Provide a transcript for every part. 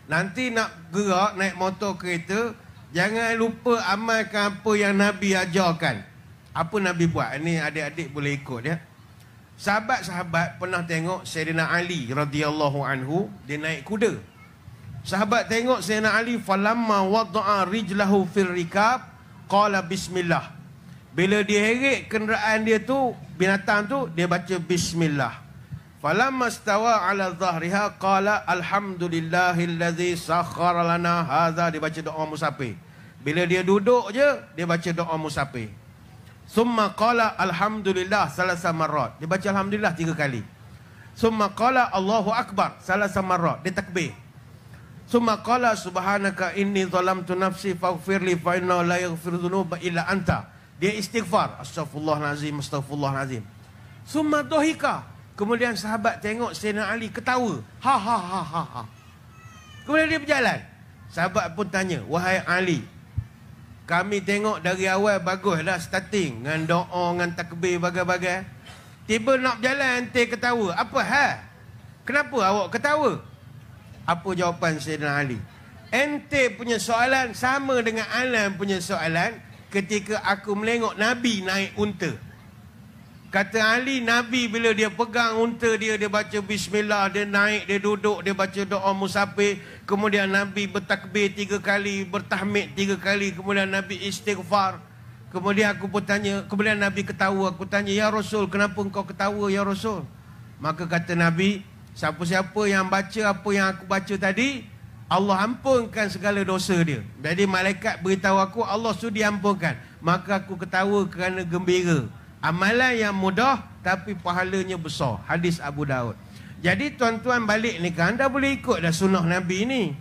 Nanti nak gerak naik motor kereta, jangan lupa amalkan apa yang Nabi ajarkan. Apa Nabi buat? Ini adik-adik boleh ikut ya. Sahabat-sahabat pernah tengok Sayyidina Ali radhiyallahu anhu, dia naik kuda. Sahabat tengok Sayyidina Ali, falamma wada'a rijlahu fil rikab qala bismillah. Bila dia heret kenderaan dia tu, binatang tu, dia baca bismillah. Falamma stawa ala dhahriha qala alhamdulillahillazi sakhkhara lana hadza, dia baca doa musafir. Bila dia duduk je, dia baca doa musafir. Summa qala alhamdulillah salasa marrat, dia baca alhamdulillah 3 kali. Summa qala Allahu akbar salasa marrat, dia takbir. Summa qala subhanaka inni zalamtu nafsi faghfirli fa innahu la yaghfiru dzunuba illa anta, dia istighfar, astaghfirullahalazim astaghfirullahalazim. Summa dhahika, kemudian sahabat tengok Sayyidina Ali ketawa, ha ha ha ha ha. Kemudian dia berjalan. Sahabat pun tanya, wahai Ali, kami tengok dari awal bagus dah starting dengan doa, dengan takbir, bagai-bagai. Tiba nak berjalan, ente ketawa. Apa hal? Kenapa awak ketawa? Apa jawapan Sayyidina Ali? Ente punya soalan sama dengan Alan punya soalan ketika aku melengok Nabi naik unta. Kata Ali, Nabi bila dia pegang unta dia, dia baca bismillah, dia naik, dia duduk, dia baca doa musafir. Kemudian Nabi bertakbir 3 kali, bertahmid 3 kali. Kemudian Nabi istighfar. Kemudian aku pun tanya, kemudian Nabi ketawa. Aku tanya, ya Rasul, kenapa engkau ketawa ya Rasul? Maka kata Nabi, siapa-siapa yang baca apa yang aku baca tadi, Allah ampunkan segala dosa dia. Jadi malaikat beritahu aku, Allah sudi ampunkan. Maka aku ketawa kerana gembira. Amalan yang mudah tapi pahalanya besar. Hadis Abu Daud. Jadi tuan-tuan balik ni kan, anda boleh ikut dah sunnah Nabi ni.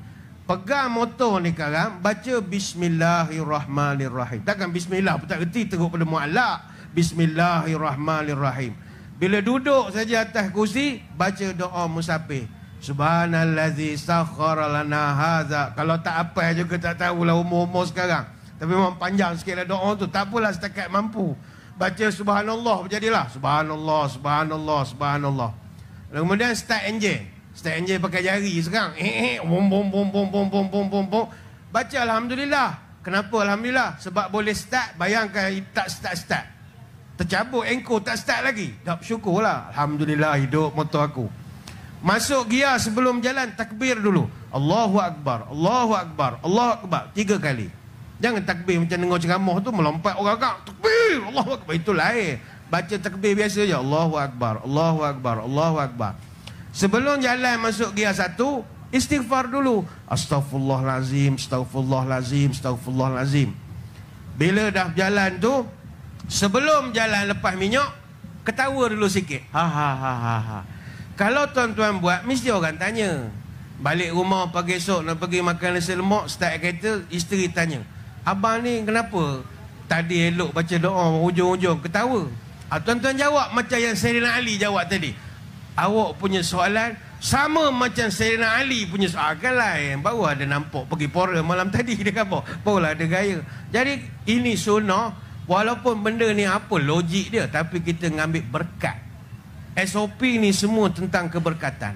Pegang motor ni sekarang, baca bismillahirrahmanirrahim. Takkan bismillah pun tak reti, teruk pada mu'allak. Bismillahirrahmanirrahim. Bila duduk saja atas kursi, baca doa musafir. Subhanallazi sakhkhara lana hadza. Kalau tak apa juga tak tahulah umur-umur sekarang. Tapi memang panjang sikitlah doa tu. Tak apalah setakat mampu. Baca subhanallah berjadilah. Subhanallah, subhanallah, subhanallah. Kemudian start enjin. Start enjin pakai jari sekarang. Bom bom bom bom bom bom bom bom bom. Baca alhamdulillah. Kenapa alhamdulillah? Sebab boleh start. Bayangkan tak start. Tercabut engkau tak start lagi. Tak bersyukurlah. Alhamdulillah hidup motor aku. Masuk gear sebelum jalan, takbir dulu. Allahu akbar, Allahu akbar, Allahu akbar 3 kali. Jangan takbir macam dengar ceramah tu melompat orang agak. Takbir, Allahu akbar, itu lain. Baca takbir biasa je. Allahu akbar, Allahu akbar, Allahu akbar. Sebelum jalan masuk gear 1, istighfar dulu. Astaghfirullahalazim, astaghfirullahalazim, astaghfirullahalazim. Bila dah berjalan tu, sebelum jalan lepas minyak, ketawa dulu sikit. Ha ha ha ha ha. Kalau tuan-tuan buat, mesti orang tanya. Balik rumah pagi esok nak pergi makan nasi lemak, start kereta, isteri tanya, abang ni kenapa tadi elok baca doa, hujung-hujung ketawa? Tuan-tuan jawab macam yang Sayyidina Ali jawab tadi. Awak punya soalan sama macam Sayyidina Ali punya soalan kan lain. Baru ada nampak pergi pora malam tadi dia kata, barulah ada gaya. Jadi ini sunnah. Walaupun benda ni apa logik dia, tapi kita ngambil berkat. SOP ni semua tentang keberkatan.